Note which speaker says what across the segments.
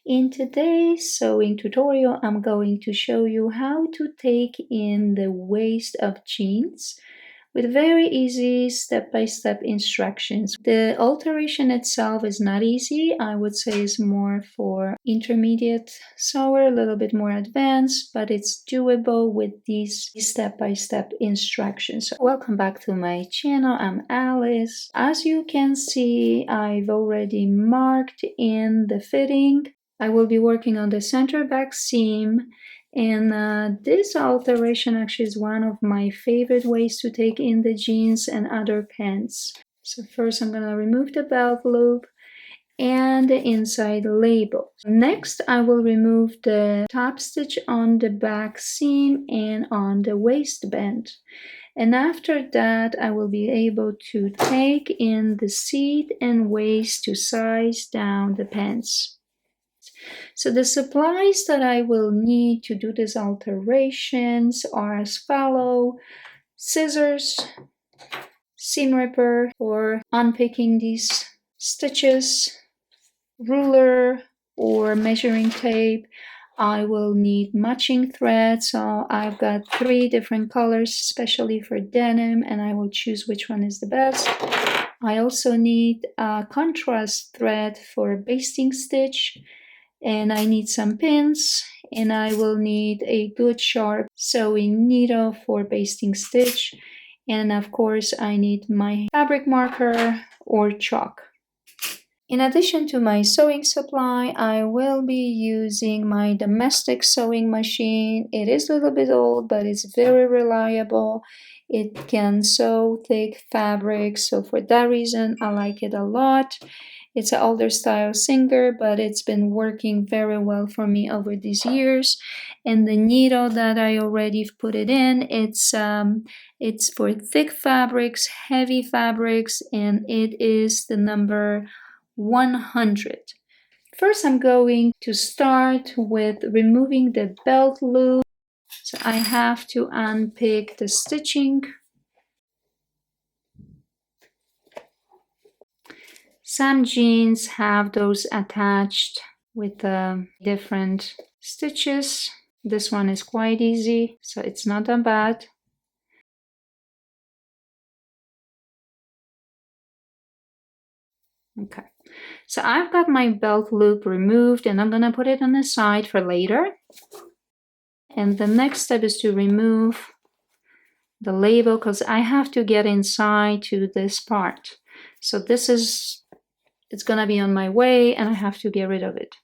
Speaker 1: In today's sewing tutorial, I'm going to show you how to take in the waist of jeans with very easy step-by-step instructions. The alteration itself is not easy. I would say it's more for intermediate sewer, a little bit more advanced, but it's doable with these step-by-step instructions. Welcome back to my channel. I'm Alice. As you can see, I've already marked in the fitting. I will be working on the center back seam, and this alteration actually is one of my favorite ways to take in the jeans and other pants. So first I'm going to remove the belt loop and the inside label. Next I will remove the top stitch on the back seam and on the waistband. And after that, I will be able to take in the seat and waist to size down the pants. So the supplies that I will need to do these alterations are as follow: scissors, seam ripper for unpicking these stitches, ruler or measuring tape. I will need matching thread, so I've got 3 different colors especially for denim, and I will choose which one is the best. I also need a contrast thread for basting stitch, and I need some pins, and I will need a good sharp sewing needle for basting stitch, and of course I need my fabric marker or chalk. In addition to my sewing supply, I will be using my domestic sewing machine. It is a little bit old, but it's very reliable. It can sew thick fabrics, so for that reason I like it a lot. It's an older style Singer, but it's been working very well for me over these years. And the needle that I already put it in, it's for thick fabrics, heavy fabrics, and it is the number 100. First, I'm going to start with removing the belt loop. So I have to unpick the stitching. Some jeans have those attached with different stitches. This one is quite easy, so it's not that bad. Okay, so I've got my belt loop removed, and I'm gonna put it on the side for later. And the next step is to remove the label, because I have to get inside to this part. So this is, it's gonna be on my way, and I have to get rid of it.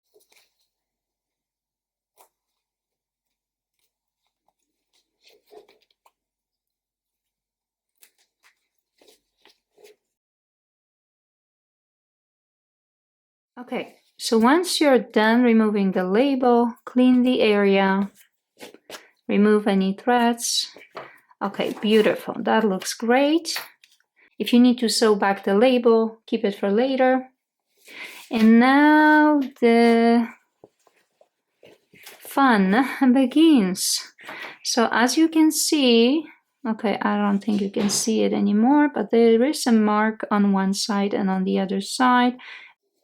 Speaker 1: Okay, so once you're done removing the label, clean the area, remove any threads. Okay, beautiful, that looks great. If you need to sew back the label, keep it for later. And now the fun begins. So as you can see, okay, I don't think you can see it anymore, but there is a mark on one side and on the other side.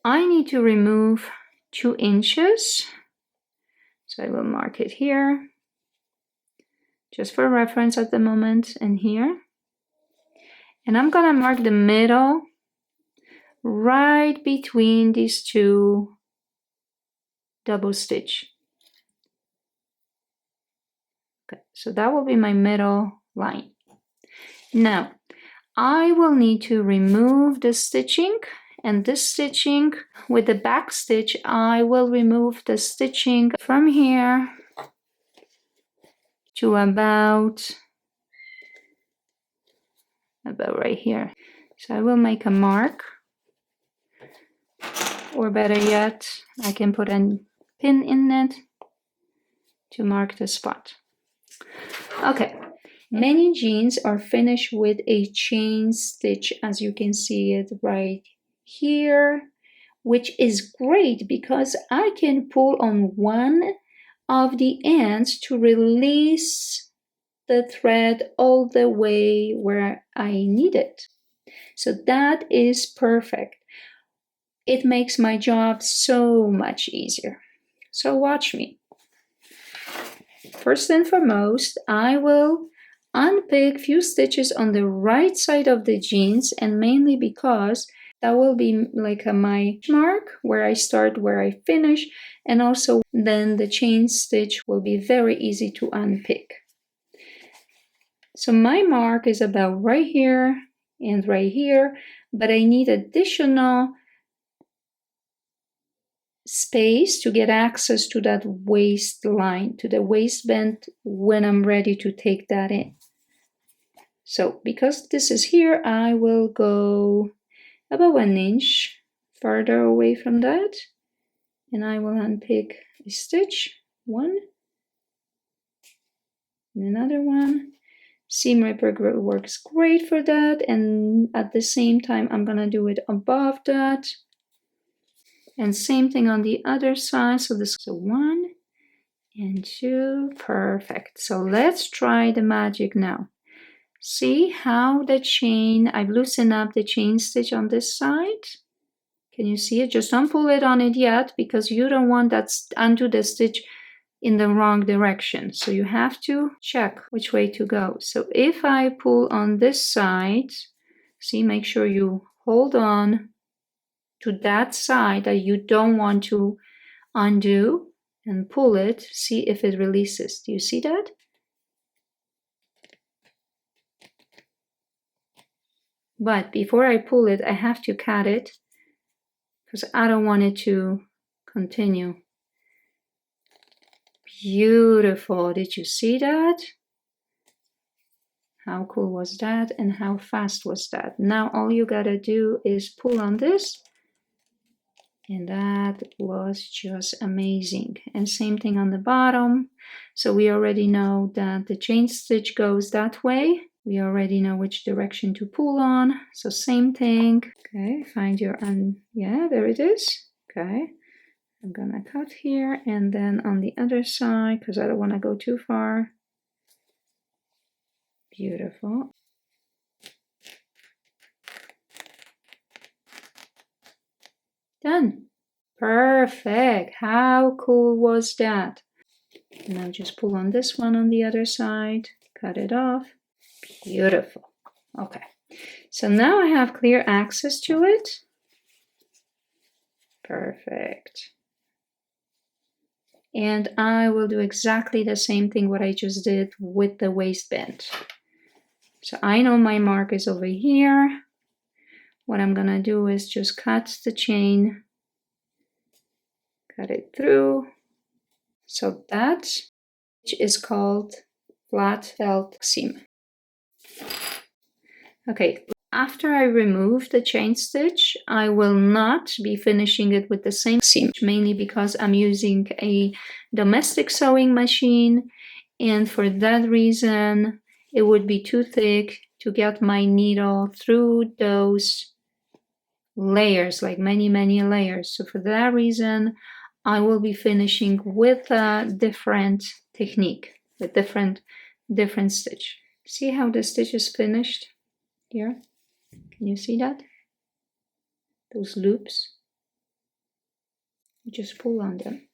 Speaker 1: I need to remove 2 inches. So I will mark it here, just for reference at the moment, and here. And I'm gonna mark the middle right between these 2 double stitch. Okay, so that will be my middle line. Now, I will need to remove the stitching, and this stitching with the back stitch, I will remove the stitching from here to about right here. So I will make a mark, or better yet, I can put a pin in it to mark the spot. Okay, many jeans are finished with a chain stitch, as you can see it right here, which is great because I can pull on one of the ends to release the thread all the way where I need it. So that is perfect. It makes my job so much easier. So watch me. First and foremost, I will unpick few stitches on the right side of the jeans, and mainly because that will be like my mark where I start, where I finish, and also then the chain stitch will be very easy to unpick. So my mark is about right here and right here, but I need additional space to get access to that waistline, to the waistband when I'm ready to take that in. So because this is here, I will go about 1 inch further away from that, and I will unpick a stitch, one, and another one. Seam ripper works great for that, and at the same time I'm gonna do it above that, and same thing on the other side. So this is 1 and 2, perfect. So let's try the magic now. See how the chain, I've loosened up the chain stitch on this side. Can you see it? Just don't pull it on it yet, because you don't want that undo the stitch in the wrong direction. So you have to check which way to go. So if I pull on this side, see, make sure you hold on to that side that you don't want to undo, and pull it, see if it releases. Do you see that? But before I pull it, I have to cut it because I don't want it to continue. Beautiful. Did you see that? How cool was that? And how fast was that? Now all you gotta do is pull on this. And that was just amazing. And same thing on the bottom. So we already know that the chain stitch goes that way. We already know which direction to pull on. So same thing. Okay, find your, yeah, there it is. Okay, I'm gonna cut here, and then on the other side, because I don't want to go too far. Beautiful. Done. Perfect. How cool was that? Now just pull on this one on the other side, cut it off. Beautiful. Okay, so now I have clear access to it. Perfect. And I will do exactly the same thing what I just did with the waistband. So I know my mark is over here. What I'm gonna do is just cut the chain, cut it through. So that is called flat felt seam. Okay, after I remove the chain stitch, I will not be finishing it with the same seam, mainly because I'm using a domestic sewing machine, and for that reason, it would be too thick to get my needle through those layers, like many, many layers. So for that reason, I will be finishing with a different technique, with different stitch. See how the stitch is finished here? Can you see that? Those loops. You just pull on them.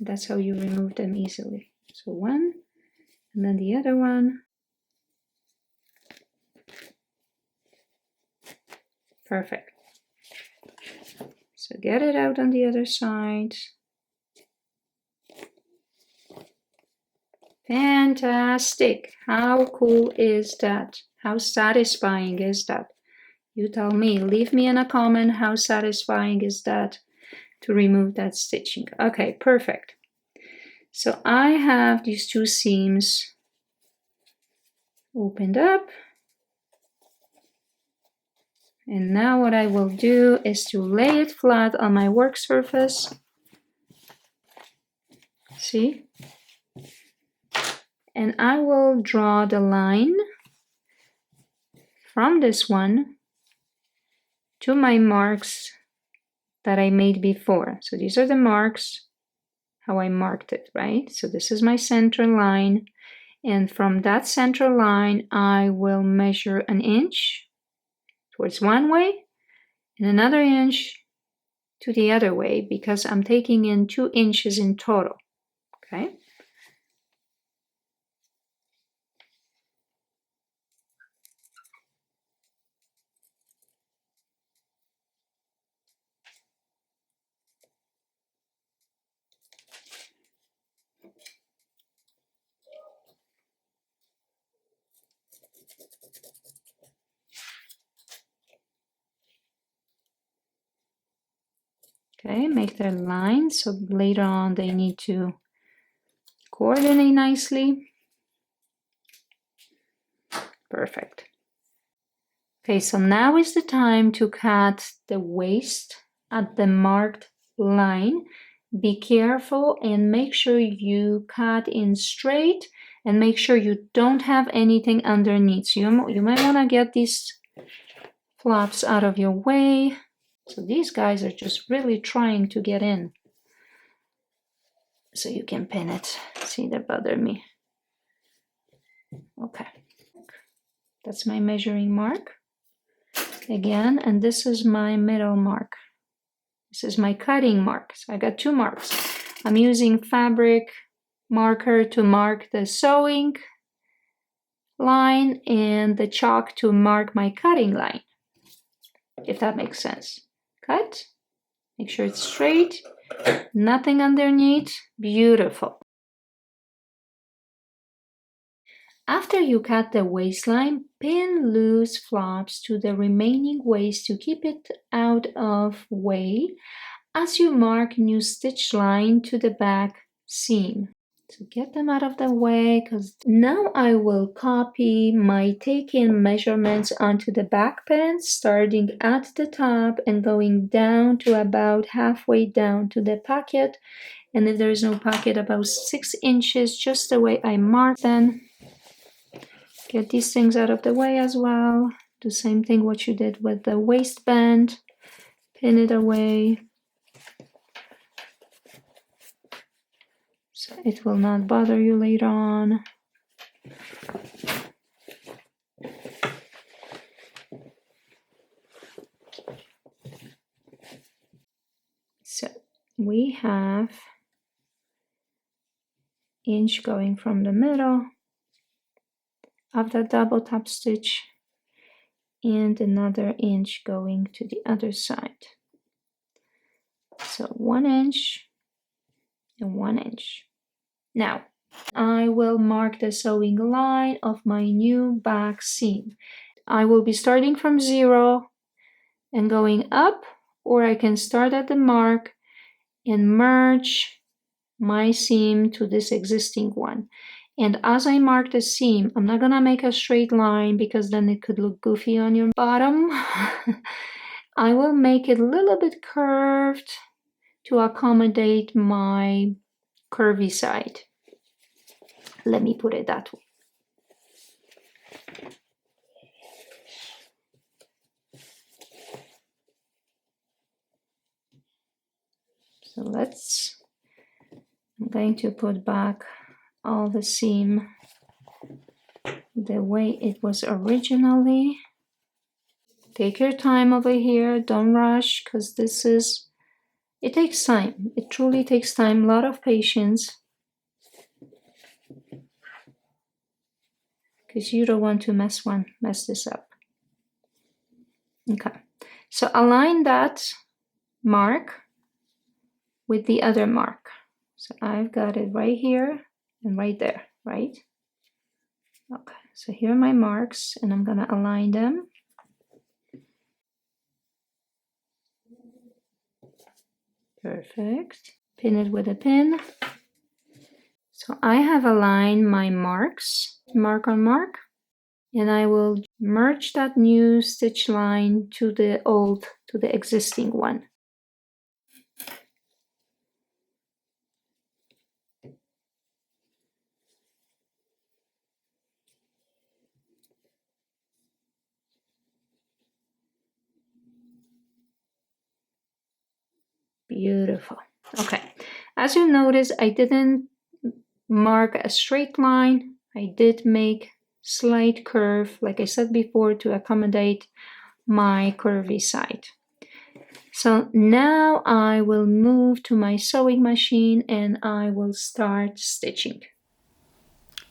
Speaker 1: That's how you remove them easily. So one, and then the other one. Perfect. So get it out on the other side. Fantastic. How cool is that? How satisfying is that? You tell me. Leave me in a comment how satisfying is that to remove that stitching. Okay, perfect. So I have these two seams opened up. And now what I will do is to lay it flat on my work surface. See? And I will draw the line from this one to my marks that I made before. So these are the marks, how I marked it, right? So this is my center line. And from that center line, I will measure 1 inch towards one way and another inch to the other way because I'm taking in 2 inches in total, okay? Okay, make their lines so later on they need to coordinate nicely. Perfect. Okay, so now is the time to cut the waist at the marked line. Be careful and make sure you cut in straight and make sure you don't have anything underneath. So you might want to get these flaps out of your way. So these guys are just really trying to get in. So you can pin it. See, they bother me. Okay. That's my measuring mark. Again, and this is my middle mark. This is my cutting mark. So I got 2 marks. I'm using fabric marker to mark the sewing line and the chalk to mark my cutting line, if that makes sense. Cut. Make sure it's straight. Nothing underneath. Beautiful. After you cut the waistline, pin loose flaps to the remaining waist to keep it out of way as you mark new stitch line to the back seam. So get them out of the way because now I will copy my take-in measurements onto the back pants, starting at the top and going down to about halfway down to the pocket. And if there is no pocket, about 6 inches, just the way I marked them. Get these things out of the way as well. Do the same thing what you did with the waistband. Pin it away. So it will not bother you later on. So we have inch going from the middle of the double top stitch and another inch going to the other side. So 1 inch and 1 inch. Now I will mark the sewing line of my new back seam. I will be starting from 0 and going up, or I can start at the mark and merge my seam to this existing one. And as I mark the seam, I'm not gonna make a straight line because then it could look goofy on your bottom. I will make it a little bit curved to accommodate my curvy side. Let me put it that way. So I'm going to put back all the seam the way it was originally. Take your time over here, don't rush, because it takes time. It truly takes time, a lot of patience. Because you don't want to mess this up. Okay, so align that mark with the other mark. So I've got it right here and right there, right? Okay, so here are my marks and I'm gonna align them. Perfect. Pin it with a pin. So I have aligned my marks, mark on mark, and I will merge that new stitch line to the existing one. Beautiful. Okay, as you notice, I didn't mark a straight line. I did make slight curve, like I said before, to accommodate my curvy side. So now I will move to my sewing machine and I will start stitching.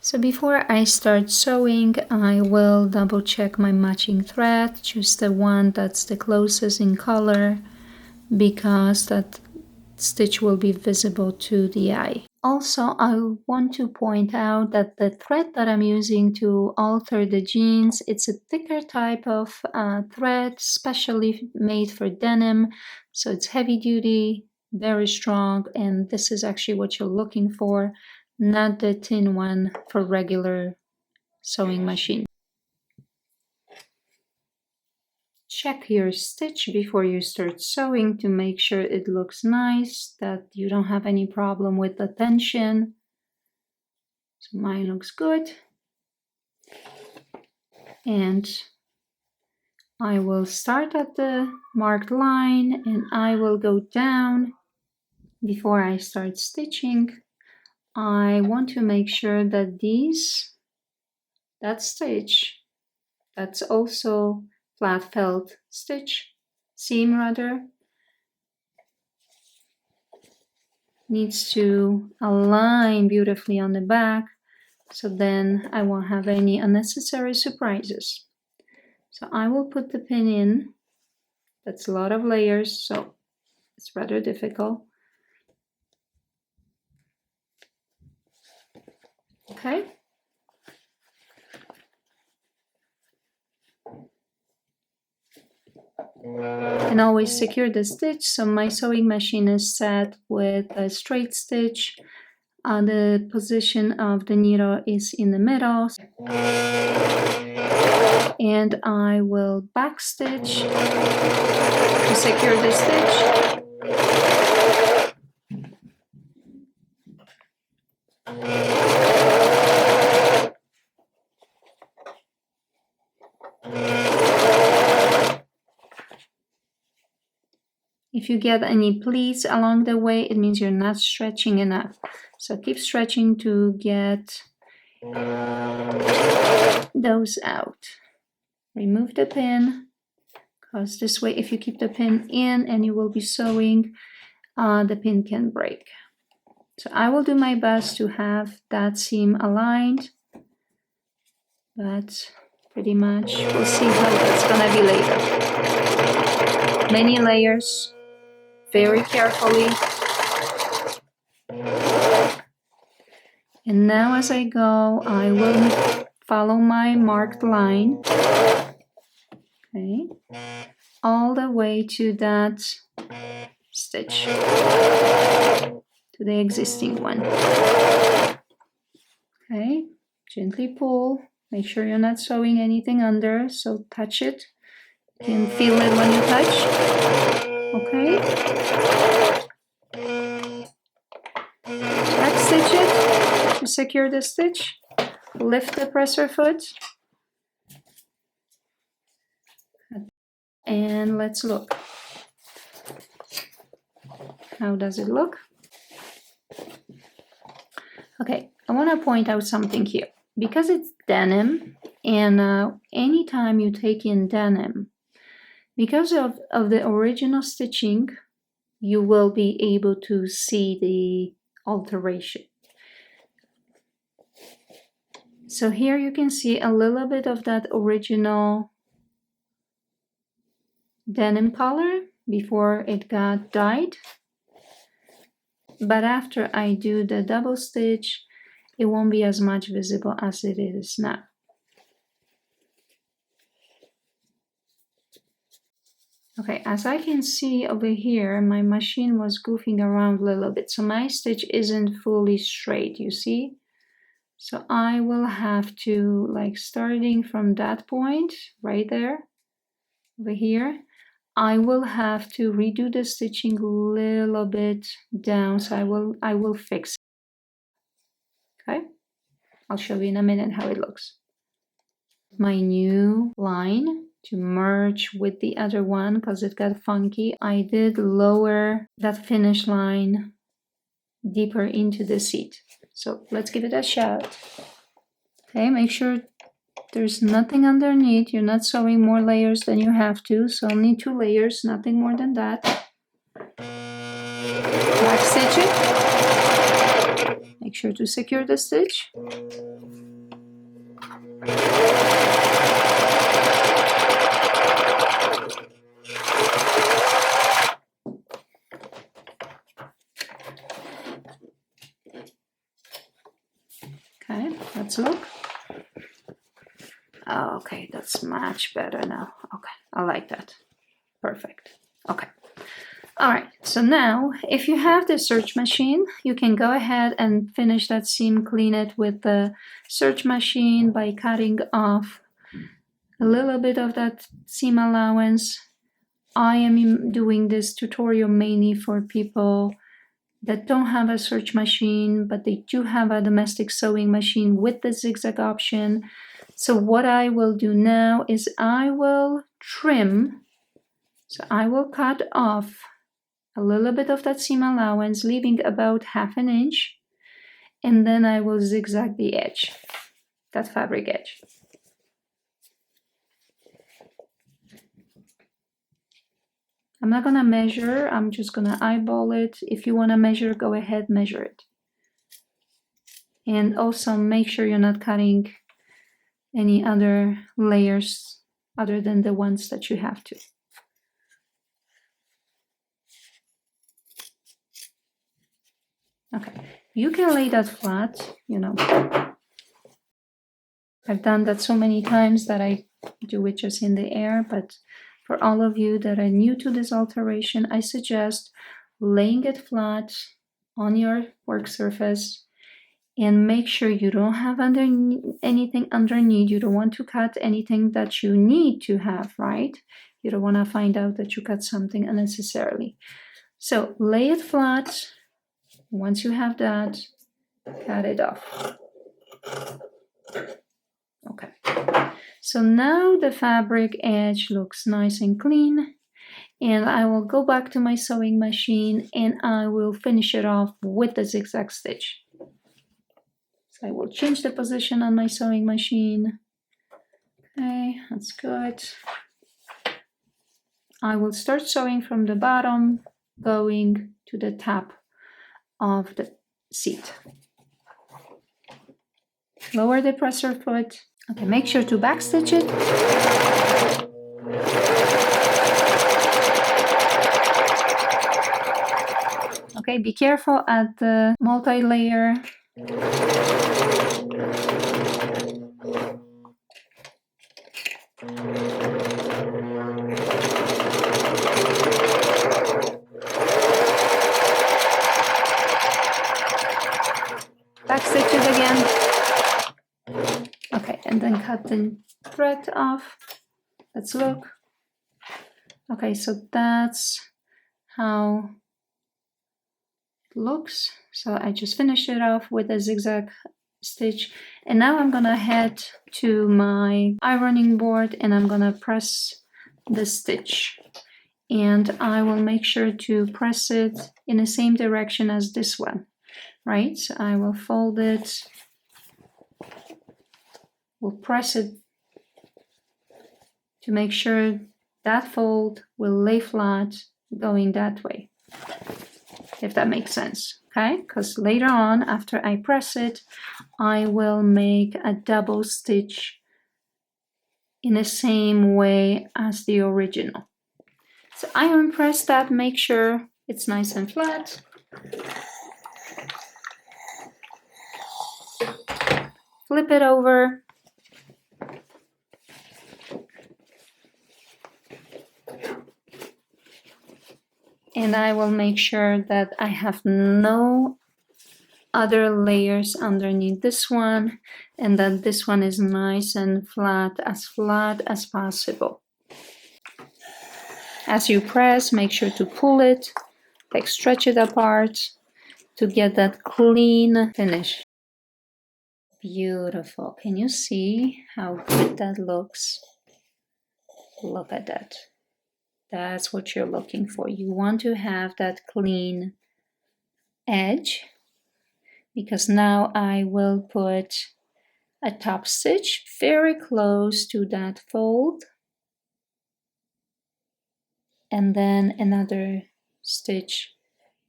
Speaker 1: So before I start sewing, I will double check my matching thread, choose the one that's the closest in color, because that stitch will be visible to the eye. Also, I want to point out that the thread that I'm using to alter the jeans, it's a thicker type of thread, specially made for denim. So it's heavy duty, very strong, and this is actually what you're looking for, not the thin one for regular sewing machine. Check your stitch before you start sewing to make sure it looks nice, that you don't have any problem with the tension. So mine looks good. And I will start at the marked line and I will go down before I start stitching. I want to make sure that that stitch, that's also flat felt stitch, seam rather, needs to align beautifully on the back, so then I won't have any unnecessary surprises. So I will put the pin in. That's a lot of layers, so it's rather difficult. Okay. And always secure the stitch. So my sewing machine is set with a straight stitch. The position of the needle is in the middle. And I will back stitch to secure the stitch. If you get any pleats along the way, it means you're not stretching enough. So keep stretching to get those out. Remove the pin, because this way, if you keep the pin in and you will be sewing, the pin can break. So I will do my best to have that seam aligned, but pretty much we'll see how that's gonna be later. Many layers, very carefully. And now as I go, I will follow my marked line, okay, all the way to that stitch, to the existing one. Okay, gently pull, make sure you're not sewing anything under, so touch it. You can feel it when you touch. Okay. Back stitch it to secure the stitch. Lift the presser foot. And let's look. How does it look? Okay, I want to point out something here. Because it's denim, and anytime you take in denim, because of the original stitching, you will be able to see the alteration. So here you can see a little bit of that original denim color before it got dyed. But after I do the double stitch, it won't be as much visible as it is now. Okay, as I can see over here, my machine was goofing around a little bit, so my stitch isn't fully straight, you see? So I will have to, like, starting from that point right there, over here, I will have to redo the stitching a little bit down, so I will fix it. Okay, I'll show you in a minute how it looks. My new line to merge with the other one because it got funky, I did lower that finish line deeper into the seat. So let's give it a shot. Okay, make sure There's nothing underneath. You're not sewing more layers than you have to, so only 2 layers, nothing more than that. Back stitch it. Make sure to secure the stitch. Okay, let's look. Okay, that's much better now. Okay, I like that. Perfect. Okay. All right, so now if you have the serge machine, you can go ahead and finish that seam, clean it with the serge machine by cutting off a little bit of that seam allowance. I am doing this tutorial mainly for people that don't have a serge machine, but they do have a domestic sewing machine with the zigzag option. So what I will do now is I will trim. So I will cut off a little bit of that seam allowance, leaving about 1/2 inch, and then I will zigzag the edge, that fabric edge. I'm not gonna measure, I'm just gonna eyeball it. If you wanna measure, go ahead, measure it. And also make sure you're not cutting any other layers other than the ones that you have to. Okay, you can lay that flat, you know. I've done that so many times that I do it just in the air, but for all of you that are new to this alteration, I suggest laying it flat on your work surface and make sure you don't have anything underneath. You don't want to cut anything that you need to have, right? You don't want to find out that you cut something unnecessarily. So lay it flat. Once you have that, cut it off. Okay. So now the fabric edge looks nice and clean, and I will go back to my sewing machine and I will finish it off with the zigzag stitch. So I will change the position on my sewing machine. Okay, that's good. I will start sewing from the bottom, going to the top of the seat. Lower the presser foot. Okay, make sure to backstitch it. Okay, be careful at the multi-layer. Backstitch it again. Okay, and then cut the thread off. Let's look. Okay, so that's how it looks. So I just finished it off with a zigzag stitch, and now I'm gonna head to my ironing board and I'm gonna press the stitch, and I will make sure to press it in the same direction as this one, right? So I will fold it, we'll press it to make sure that fold will lay flat going that way, if that makes sense. Okay, because later on, after I press it, I will make a double stitch in the same way as the original. So iron press that, make sure it's nice and flat. Flip it over. And I will make sure that I have no other layers underneath this one, and that this one is nice and flat as possible. As you press, make sure to pull it, like stretch it apart to get that clean finish. Beautiful. Can you see how good that looks? Look at that. That's what you're looking for. You want to have that clean edge, because now I will put a top stitch very close to that fold, and then another stitch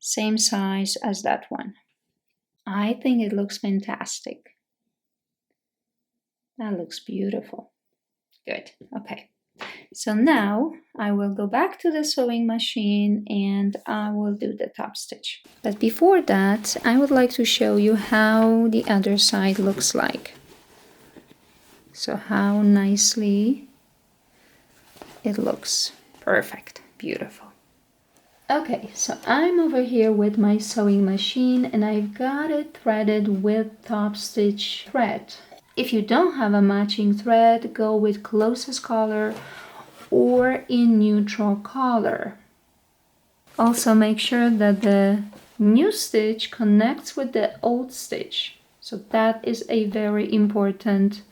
Speaker 1: same size as that one. I think it looks fantastic. That looks beautiful. Good. Okay. So now I will go back to the sewing machine and I will do the top stitch. But before that, I would like to show you how the other side looks like. So how nicely it looks. Perfect. Beautiful. Okay, so I'm over here with my sewing machine and I've got it threaded with top stitch thread. If you don't have a matching thread, go with closest color or in neutral color. Also make sure that the new stitch connects with the old stitch. So that is a very important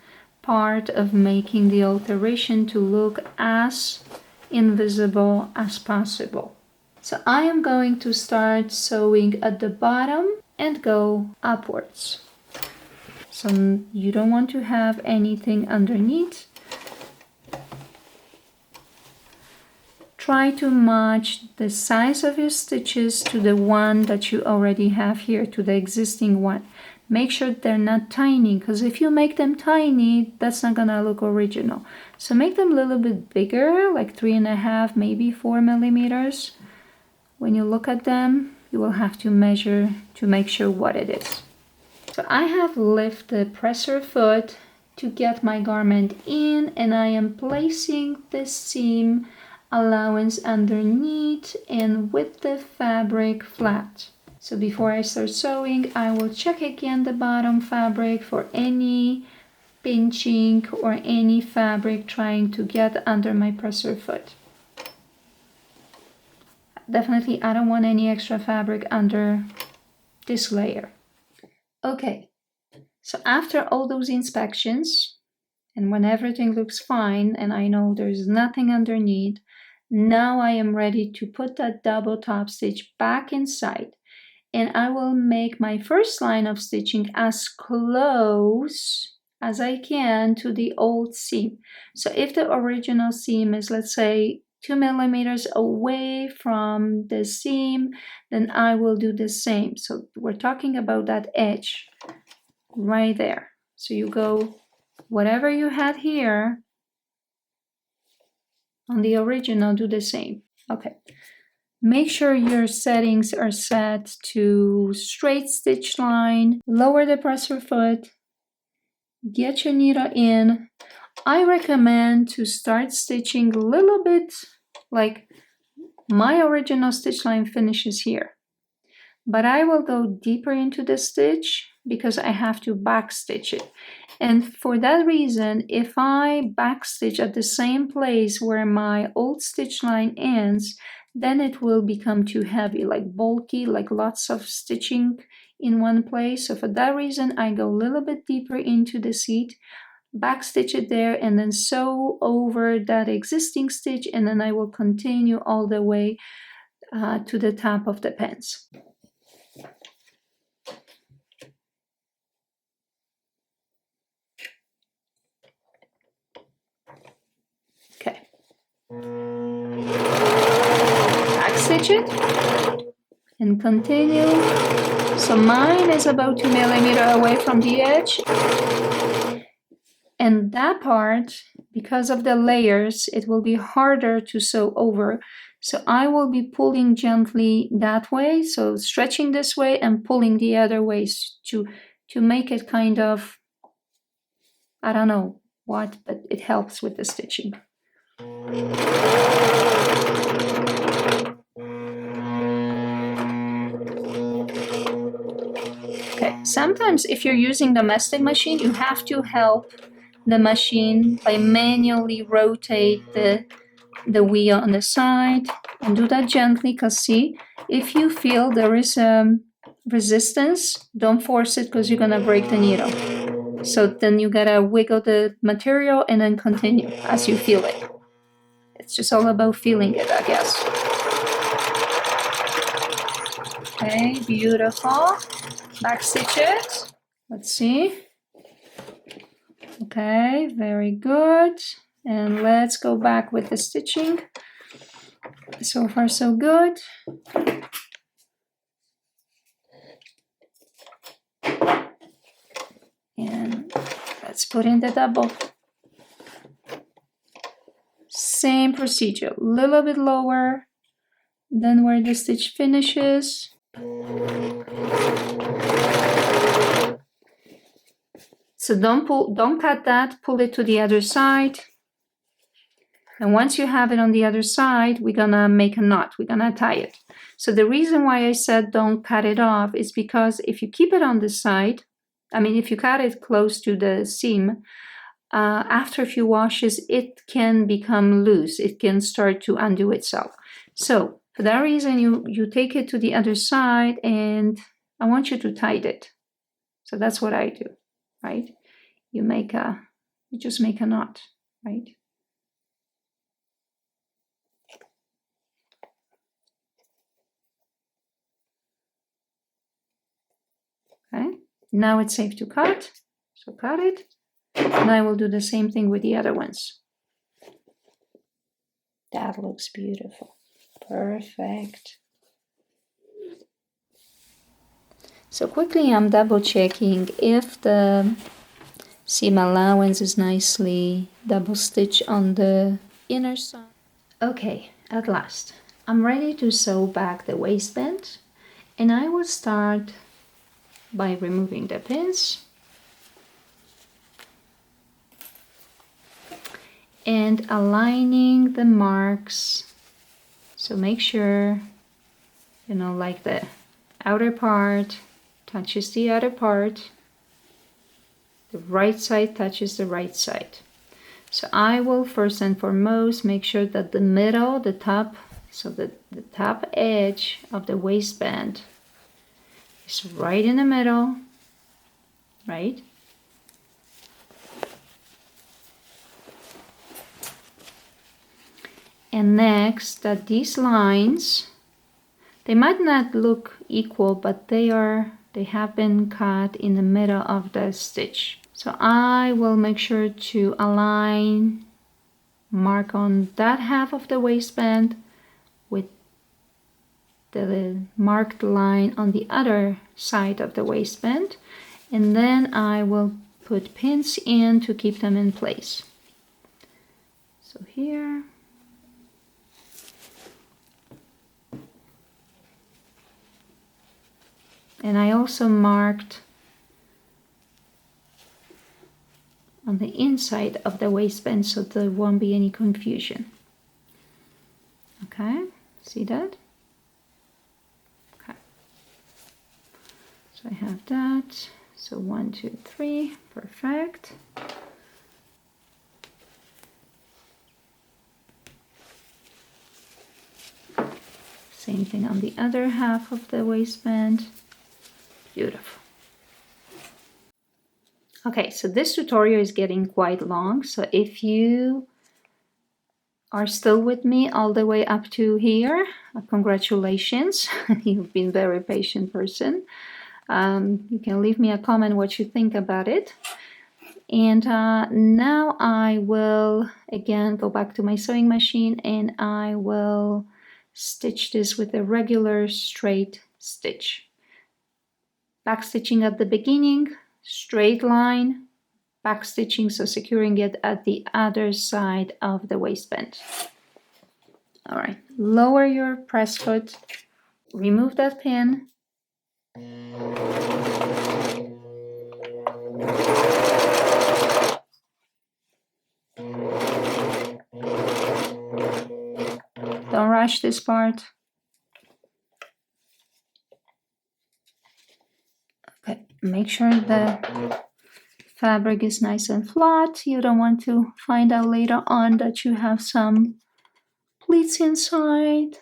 Speaker 1: part of making the alteration to look as invisible as possible. So I am going to start sewing at the bottom and go upwards. So you don't want to have anything underneath. Try to match the size of your stitches to the one that you already have here, to the existing one. Make sure they're not tiny, because if you make them tiny, that's not gonna look original. So make them a little bit bigger, like 3.5, maybe 4 millimeters. When you look at them, you will have to measure to make sure what it is. So I have lifted the presser foot to get my garment in, and I am placing the seam allowance underneath and with the fabric flat. So before I start sewing, I will check again the bottom fabric for any pinching or any fabric trying to get under my presser foot. Definitely, I don't want any extra fabric under this layer. Okay, so after all those inspections, and when everything looks fine and I know there's nothing underneath, now I am ready to put that double top stitch back inside. And I will make my first line of stitching as close as I can to the old seam. So if the original seam is, let's say, 2 millimeters away from the seam, then I will do the same. So we're talking about that edge right there. So you go whatever you had here on the original, do the same. Okay. Make sure your settings are set to straight stitch line. Lower the presser foot. Get your needle in. I recommend to start stitching a little bit like my original stitch line finishes here. But I will go deeper into the stitch because I have to back stitch it. And for that reason, if I back stitch at the same place where my old stitch line ends, then it will become too heavy, like bulky, like lots of stitching in one place. So for that reason, I go a little bit deeper into the seat, back stitch it there, and then sew over that existing stitch, and then I will continue all the way to the top of the pants. Okay. Back stitch it and continue. So mine is about 2 millimeters away from the edge. And that part, because of the layers, it will be harder to sew over. So I will be pulling gently that way, so stretching this way and pulling the other way to make it kind of, I don't know what, but it helps with the stitching. Okay, sometimes if you're using domestic machine, you have to help the machine by manually rotate the wheel on the side, and do that gently, because see, if you feel there is resistance, don't force it because you're gonna break the needle. So then you gotta wiggle the material and then continue as you feel it. It's just all about feeling it, I guess. Okay, beautiful. Back stitch it. Let's see. Okay, very good. And let's go back with the stitching. So far, so good. And let's put in the double. Same procedure, a little bit lower than where the stitch finishes. So don't cut that, pull it to the other side. And once you have it on the other side, we're gonna make a knot, we're gonna tie it. So the reason why I said don't cut it off is because if you keep it on the side, I mean, if you cut it close to the seam, after a few washes, it can become loose. It can start to undo itself. So for that reason, you take it to the other side and I want you to tie it. So that's what I do, right? You just make a knot, right? Okay, now it's safe to cut. So cut it. And I will do the same thing with the other ones. That looks beautiful. Perfect. So quickly I'm double checking if the seam allowance is nicely double stitched on the inner side. Okay, at last. I'm ready to sew back the waistband and I will start by removing the pins and aligning the marks. So make sure, you know, like the outer part touches the outer part, the right side touches the right side. So I will first and foremost make sure that the middle, the top, so the top edge of the waistband is right in the middle, right? And next, that these lines, they might not look equal, but they have been cut in the middle of the stitch. So I will make sure to align, mark on that half of the waistband with the marked line on the other side of the waistband. And then I will put pins in to keep them in place. So here. And I also marked on the inside of the waistband so there won't be any confusion. Okay, see that? Okay. So I have that. So 1, 2, 3, perfect. Same thing on the other half of the waistband. Beautiful. Okay, so this tutorial is getting quite long. So if you are still with me all the way up to here, congratulations. You've been a very patient person. You can leave me a comment what you think about it. And now I will again go back to my sewing machine and I will stitch this with a regular straight stitch. Back stitching at the beginning, straight line, back stitching, so securing it at the other side of the waistband. All right, lower your press foot, remove that pin. Don't rush this part. Okay, make sure the fabric is nice and flat. You don't want to find out later on that you have some pleats inside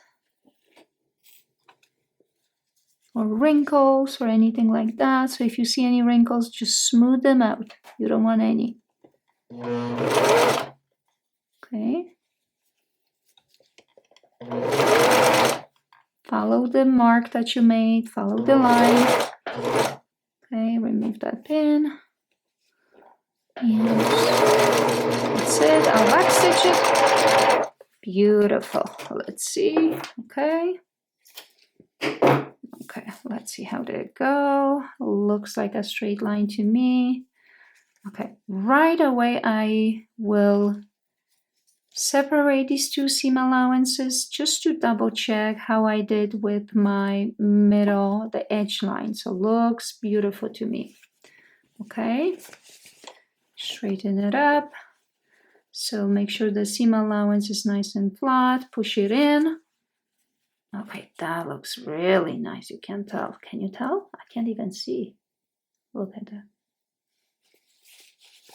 Speaker 1: or wrinkles or anything like that. So if you see any wrinkles, just smooth them out. You don't want any. Okay. Follow the mark that you made, follow the line. Okay, remove that pin. And that's it. I'll backstitch it. Beautiful. Let's see. Okay. Okay, let's see how did it go. Looks like a straight line to me. Okay, right away I will separate these two seam allowances just to double check how I did with my middle, the edge line. So looks beautiful to me. Okay, straighten it up. So make sure the seam allowance is nice and flat, push it in. Okay, that looks really nice. You can tell. Can you tell? I can't even see. Look at that.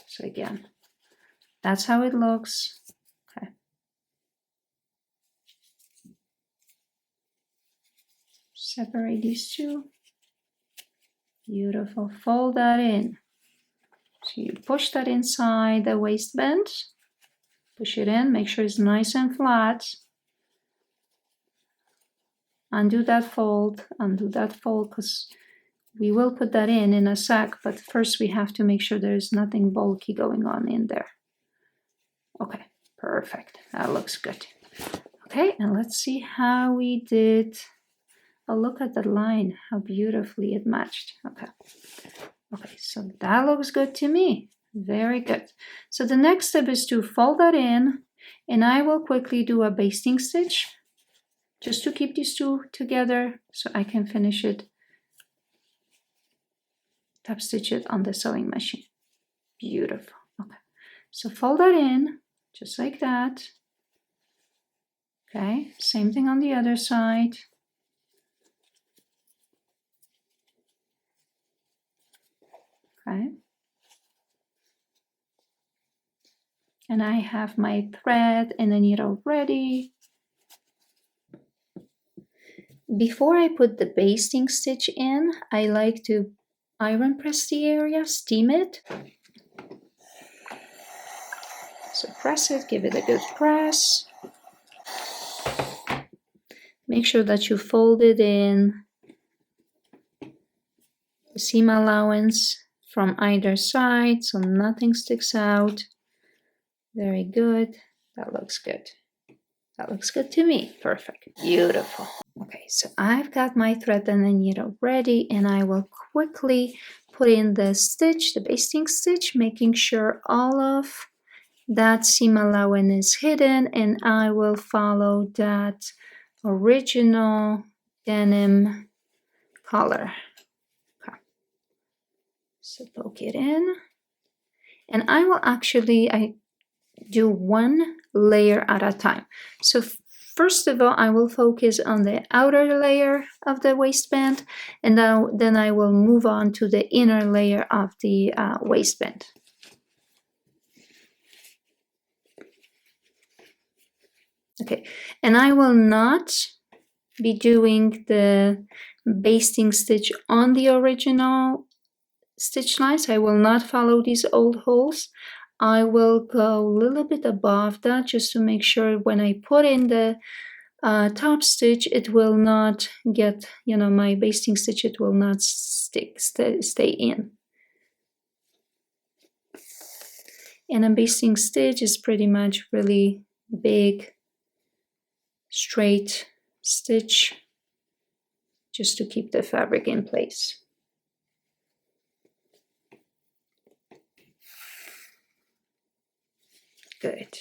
Speaker 1: So again, that's how it looks. Okay. Separate these two. Beautiful. Fold that in. So you push that inside the waistband. Push it in. Make sure it's nice and flat. Undo that fold. Undo that fold because we will put that in a sec, but first we have to make sure there's nothing bulky going on in there. Okay, perfect. That looks good. Okay, and let's see how we did. Oh, look at that line, how beautifully it matched. Okay. Okay, so that looks good to me. Very good. So the next step is to fold that in, and I will quickly do a basting stitch just to keep these two together so I can finish it, top stitch it on the sewing machine. Beautiful. Okay, so fold that in just like that. Okay, same thing on the other side. Okay. And I have my thread and the needle ready. Before I put the basting stitch in, I like to iron press the area, steam it. So press it, give it a good press. Make sure that you fold it in the seam allowance from either side so nothing sticks out. Very good. That looks good. That looks good to me. Perfect. Beautiful. Okay, so I've got my thread and the needle ready, and I will quickly put in the stitch, the basting stitch, making sure all of that seam allowance is hidden, and I will follow that original denim color. Okay. So poke it in, and I will actually do one layer at a time. So first of all, I will focus on the outer layer of the waistband, and then I will move on to the inner layer of the waistband. Okay, and I will not be doing the basting stitch on the original stitch lines. I will not follow these old holes. I will go a little bit above that just to make sure when I put in the top stitch, it will not get, my basting stitch, it will not stay in. And a basting stitch is pretty much really big, straight stitch just to keep the fabric in place. Good.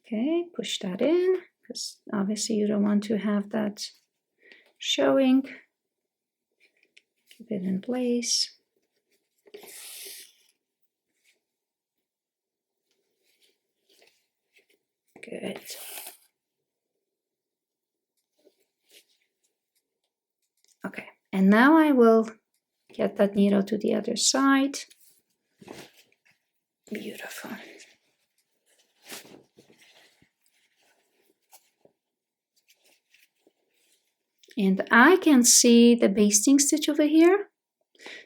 Speaker 1: Okay, push that in because obviously you don't want to have that showing. Keep it in place. Good. Okay, and now I will get that needle to the other side. Beautiful. And I can see the basting stitch over here.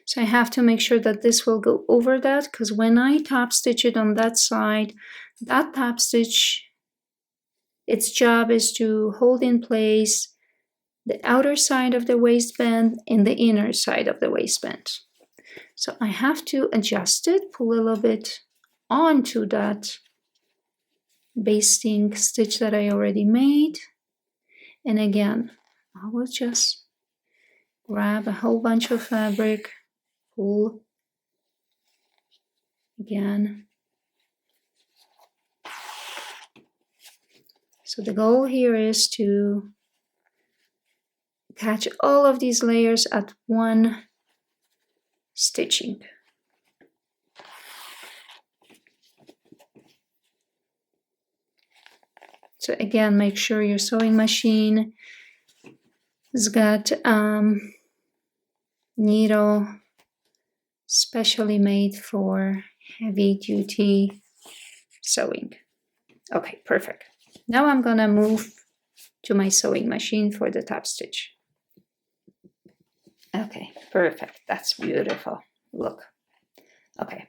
Speaker 1: So I have to make sure that this will go over that, because when I top stitch it on that side, that top stitch, its job is to hold in place the outer side of the waistband and the inner side of the waistband. So I have to adjust it, pull a little bit onto that basting stitch that I already made. And again, I will just grab a whole bunch of fabric, pull again. So the goal here is to catch all of these layers at one stitching. So again, make sure your sewing machine has got needle specially made for heavy duty sewing. Okay, perfect. Now I'm gonna move to my sewing machine for the top stitch. Okay, perfect. That's beautiful. Look. Okay,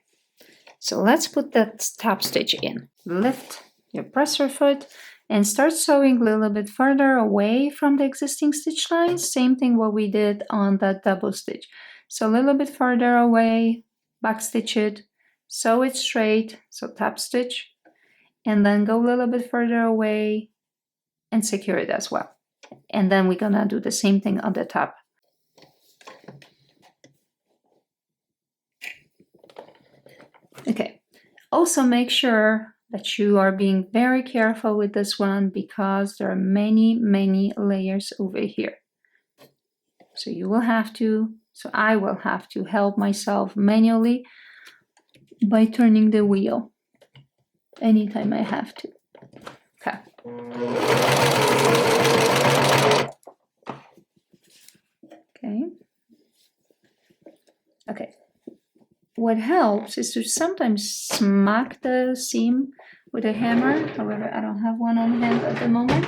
Speaker 1: so let's put that top stitch in. Lift your presser foot and start sewing a little bit further away from the existing stitch line. Same thing what we did on that double stitch. So a little bit further away, back stitch it, sew it straight, so top stitch, and then go a little bit further away and secure it as well. And then we're gonna do the same thing on the top. Okay, also make sure that you are being very careful with this one because there are many layers over here. So you will have to, so I will have to help myself manually by turning the wheel anytime I have to. Okay. Okay. Okay. What helps is to sometimes smack the seam with a hammer. However, I don't have one on hand at the moment.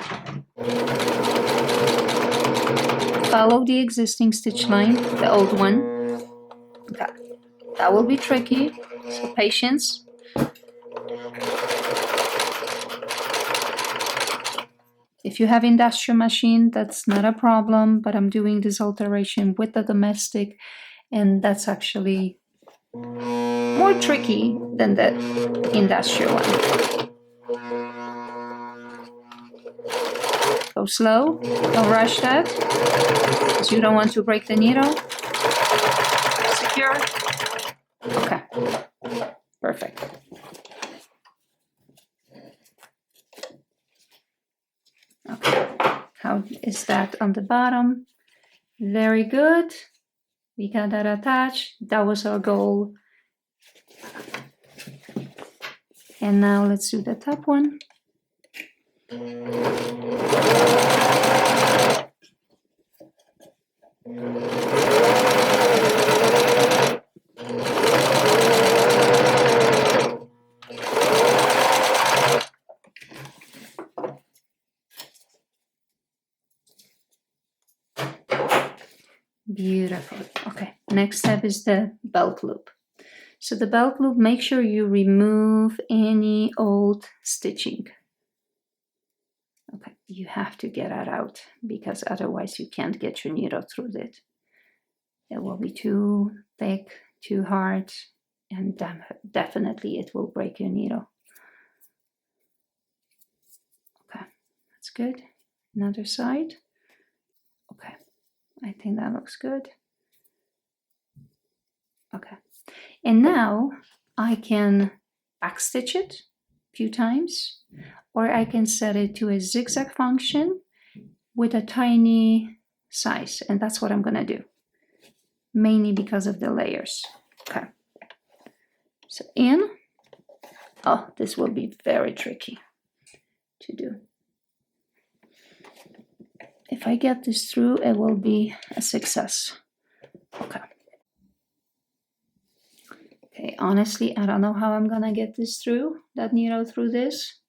Speaker 1: Follow the existing stitch line, the old one. Okay. That will be tricky, so patience. If you have industrial machine, that's not a problem, but I'm doing this alteration with the domestic, and that's actually more tricky than the industrial one. Go slow, don't rush that, because you don't want to break the needle. Secure. Okay, perfect. Okay, how is that on the bottom? Very good. We got that attached. That was our goal. And now let's do the top one. Beautiful. Okay, next step is the belt loop. So the belt loop, make sure you remove any old stitching. Okay, you have to get that out because otherwise you can't get your needle through it. It will be too thick, too hard, and definitely it will break your needle. Okay, that's good. Another side. Okay, I think that looks good. Okay, and now I can backstitch it a few times, or I can set it to a zigzag function with a tiny size, and that's what I'm gonna do, mainly because of the layers. Okay, so in, oh, this will be very tricky to do. If I get this through, it will be a success. Okay. Okay, honestly, I don't know how I'm gonna get this through, that needle through this.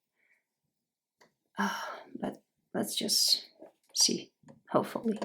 Speaker 1: But let's just see, hopefully.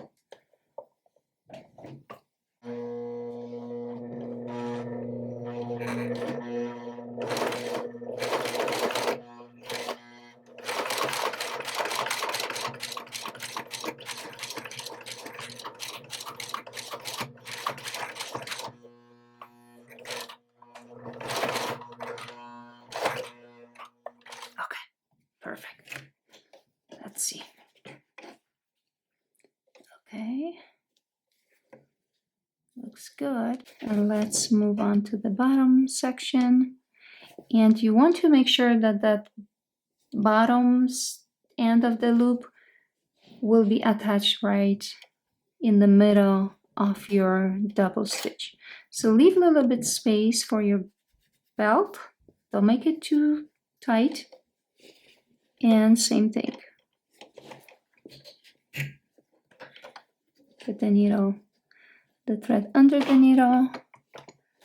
Speaker 1: Looks good. And let's move on to the bottom section. And you want to make sure that that bottom's end of the loop will be attached right in the middle of your double stitch. So leave a little bit space for your belt. Don't make it too tight. And same thing. Put the needle, the thread under the needle.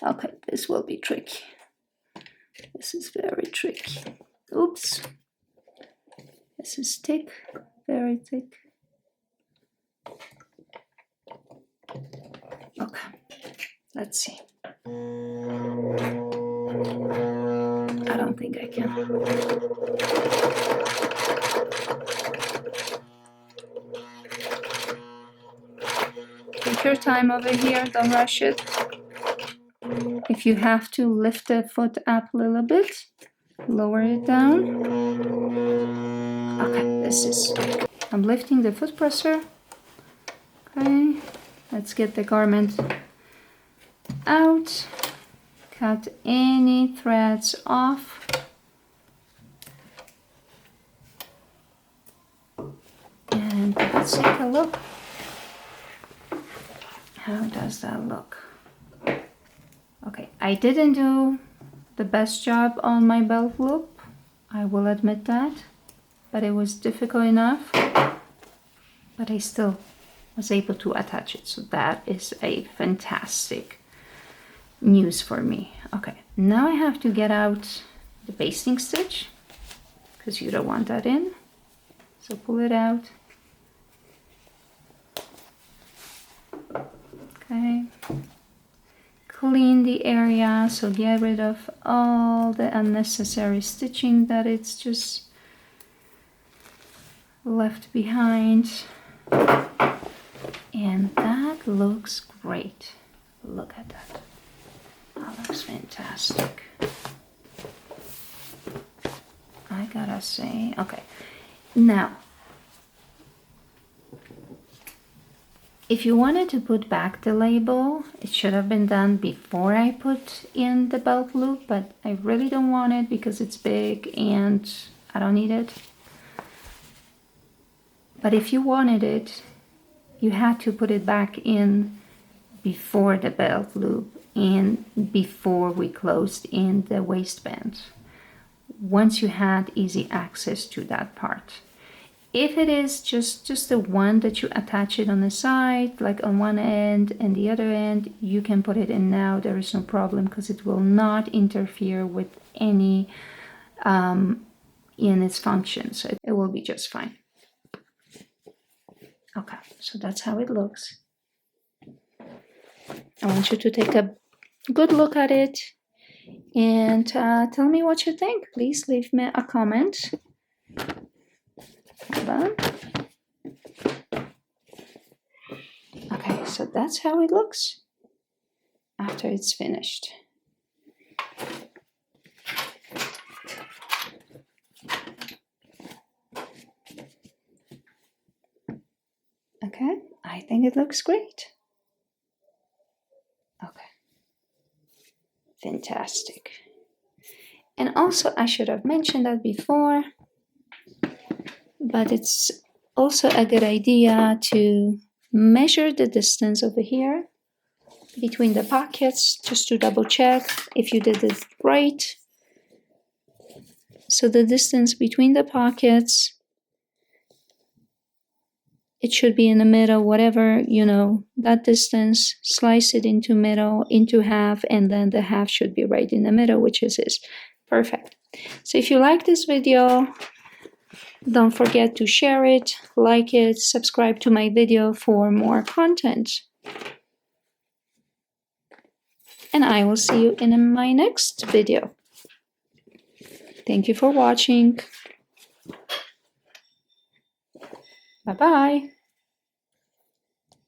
Speaker 1: Okay, this will be tricky. This is very tricky. Oops. This is thick, very thick. Okay, let's see. I don't think I can. Take your time over here, don't rush it. If you have to, lift the foot up a little bit, lower it down. Okay, this is, I'm lifting the foot presser. Okay, let's get the garment out. Cut any threads off. And let's take a look. How does that look? Okay, I didn't do the best job on my belt loop. I will admit that, but it was difficult enough. But I still was able to attach it. So that is a fantastic news for me. Okay, now I have to get out the basting stitch because you don't want that in. So pull it out. Okay. Clean the area, so get rid of all the unnecessary stitching that it's just left behind. And that looks great. Look at that. That looks fantastic. I gotta say, okay. Now, if you wanted to put back the label, it should have been done before I put in the belt loop, but I really don't want it because it's big and I don't need it. But if you wanted it, you had to put it back in before the belt loop and before we closed in the waistband, once you had easy access to that part. If it is just the one that you attach it on the side, like on one end and the other end, you can put it in now. There is no problem because it will not interfere with any in its function. So it will be just fine. Okay, so that's how it looks. I want you to take a good look at it and tell me what you think. Please leave me a comment. Hold on. Okay, so that's how it looks after it's finished. Okay, I think it looks great. Okay, fantastic. And also, I should have mentioned that before, but it's also a good idea to measure the distance over here between the pockets, just to double check if you did it right. So the distance between the pockets, it should be in the middle, whatever, you know, that distance, slice it into middle, into half, and then the half should be right in the middle, which is perfect. So if you like this video, don't forget to share it, like it, subscribe to my video for more content. And I will see you in my next video. Thank you for watching. Bye-bye.